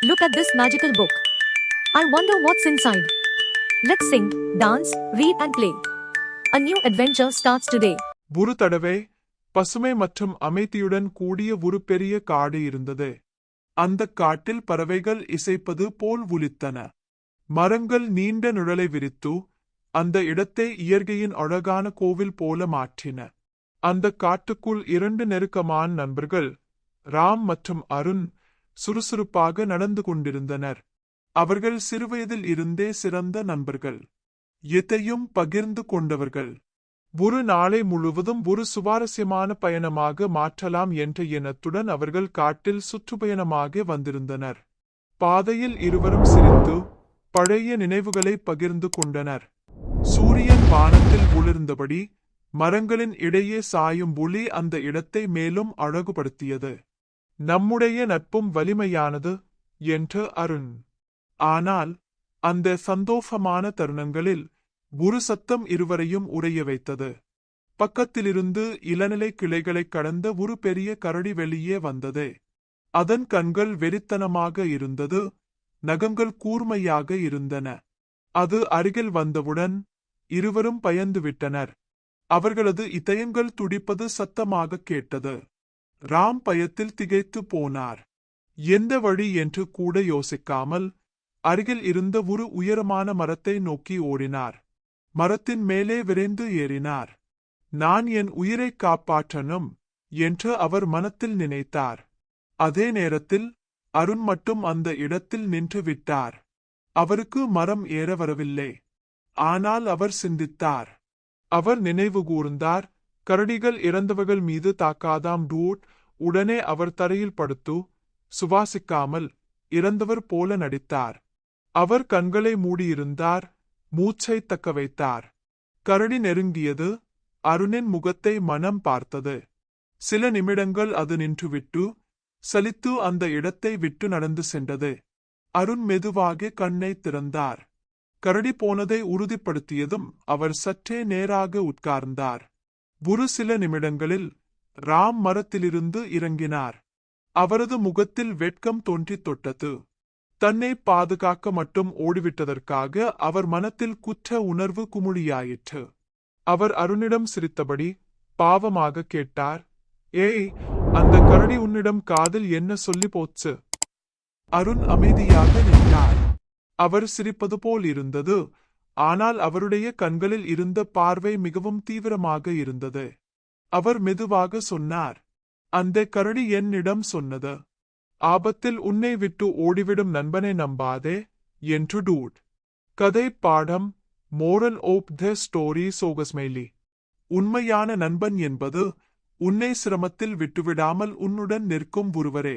Look at this magical book. I wonder what's inside. Let's sing, dance, read and play. A new adventure starts today. ஒரு தடவை பசுமை மற்றும் அமைதியுடன் கூடிய ஒரு பெரிய காடு இருந்தது. அந்தக் காட்டில் பறவைகள் இசைப்பது போல் ஒலித்தன. மரங்கள் நீண்ட நிழலை விரித்து அந்த இடத்தை இயற்கையின் அழகான கோவில் போல மாற்றின. அந்தக் காட்டுக்குள் இரண்டு நெருக்கமான நண்பர்கள், ராம் மற்றும் அருண், சுறுசுறுப்பாக நடந்து கொண்டிருந்தனர். அவர்கள் சிறுவயதில் இருந்தே சிறந்த நண்பர்கள். எதையும் பகிர்ந்து கொண்டவர்கள். ஒரு நாளை முழுவதும் ஒரு சுவாரஸ்யமான பயணமாக மாற்றலாம் என்ற எண்ணத்துடன் அவர்கள் காட்டில் சுற்றுப்பயணமாக வந்திருந்தனர். பாதையில் இருவரும் சிரித்து பழைய நினைவுகளை பகிர்ந்து கொண்டனர். சூரியன் வானத்தில் ஒளிர்ந்தபடி மரங்களின் இடையே சாயும் ஒளி அந்த இடத்தை மேலும் அழகுபடுத்தியது. நம்முடைய நட்பும் வலிமையானது என்று அருண். ஆனால் அந்த சந்தோஷமான தருணங்களில் ஒரு சத்தம் இருவரையும் உறைய வைத்தது. பக்கத்திலிருந்து இளநிலை கிளைகளைக் கடந்த ஒரு பெரிய கரடி வெளியே வந்தது. அதன் கண்கள் வெறித்தனமாக இருந்தது, நகங்கள் கூர்மையாக இருந்தன. அது அருகில் வந்தவுடன் இருவரும் பயந்துவிட்டனர். அவர்களது இதயங்கள் துடிப்பது சத்தமாக கேட்டது. ராம் பயத்தில் திகைத்து போனார். எந்த வழி என்று கூட யோசிக்காமல் அருகில் இருந்த ஒரு உயரமான மரத்தை நோக்கி ஓடினார். மரத்தின் மேலே விரைந்து ஏறினார். நான் என் உயிரை காப்பாற்றணும் என்று அவர் மனத்தில் நினைத்தார். அதே நேரத்தில் அருண் மட்டும் அந்த இடத்தில் நின்று விட்டார். அவருக்கு மரம் ஏற வரவில்லை. ஆனால் அவர் சிந்தித்தார். அவர் நினைவு கூர்ந்தார். கரடிகள் இறந்தவர்கள் மீது தாக்காதாம் டூட். உடனே அவர் தரையில் படுத்து சுவாசிக்காமல் இறந்தவர் போல நடித்தார். அவர் கண்களை மூடியிருந்தார். மூச்சை தக்க வைத்தார். கரடி நெருங்கியது. அருணின் முகத்தை மனம் பார்த்தது. சில நிமிடங்கள் அது நின்றுவிட்டு சலித்து அந்த இடத்தை விட்டு நடந்து சென்றது. அருண் மெதுவாக கண்ணை திறந்தார். கரடி போனதை உறுதிப்படுத்தியதும் அவர் சற்றே நேராக உட்கார்ந்தார். ஒரு சில நிமிடங்களில் ராம் மரத்திலிருந்து இறங்கினார். அவரது முகத்தில் வெட்கம் தோன்றித் தொட்டது. தன்னை பாதுகாக்க மட்டும் ஓடிவிட்டதற்காக அவர் மனத்தில் குற்ற உணர்வு குமுழியாயிற்று. அவர் அருணிடம் சிரித்தபடி பாவமாக கேட்டார், ஏய், அந்த கரடி உன்னிடம் காதில் என்ன சொல்லி போச்சு? அருண் அமைதியாக நின்றார். அவர் சிரிப்பது போல் இருந்தது. ஆனால் அவருடைய கண்களில் இருந்த பார்வை மிகவும் தீவிரமாக இருந்தது. அவர் மெதுவாக சொன்னார், அந்த கரடி என்னிடம் சொன்னது, ஆபத்தில் உன்னை விட்டு ஓடிவிடும் நண்பனை நம்பாதே என்று. டூட். கதை பாடம் மோரல் ஆஃப் த ஸ்டோரி சோகஸ்மைலி. உண்மையான நண்பன் என்பது உன்னை சிரமத்தில் விட்டுவிடாமல் உன்னுடன் நிற்கும் ஒருவரே.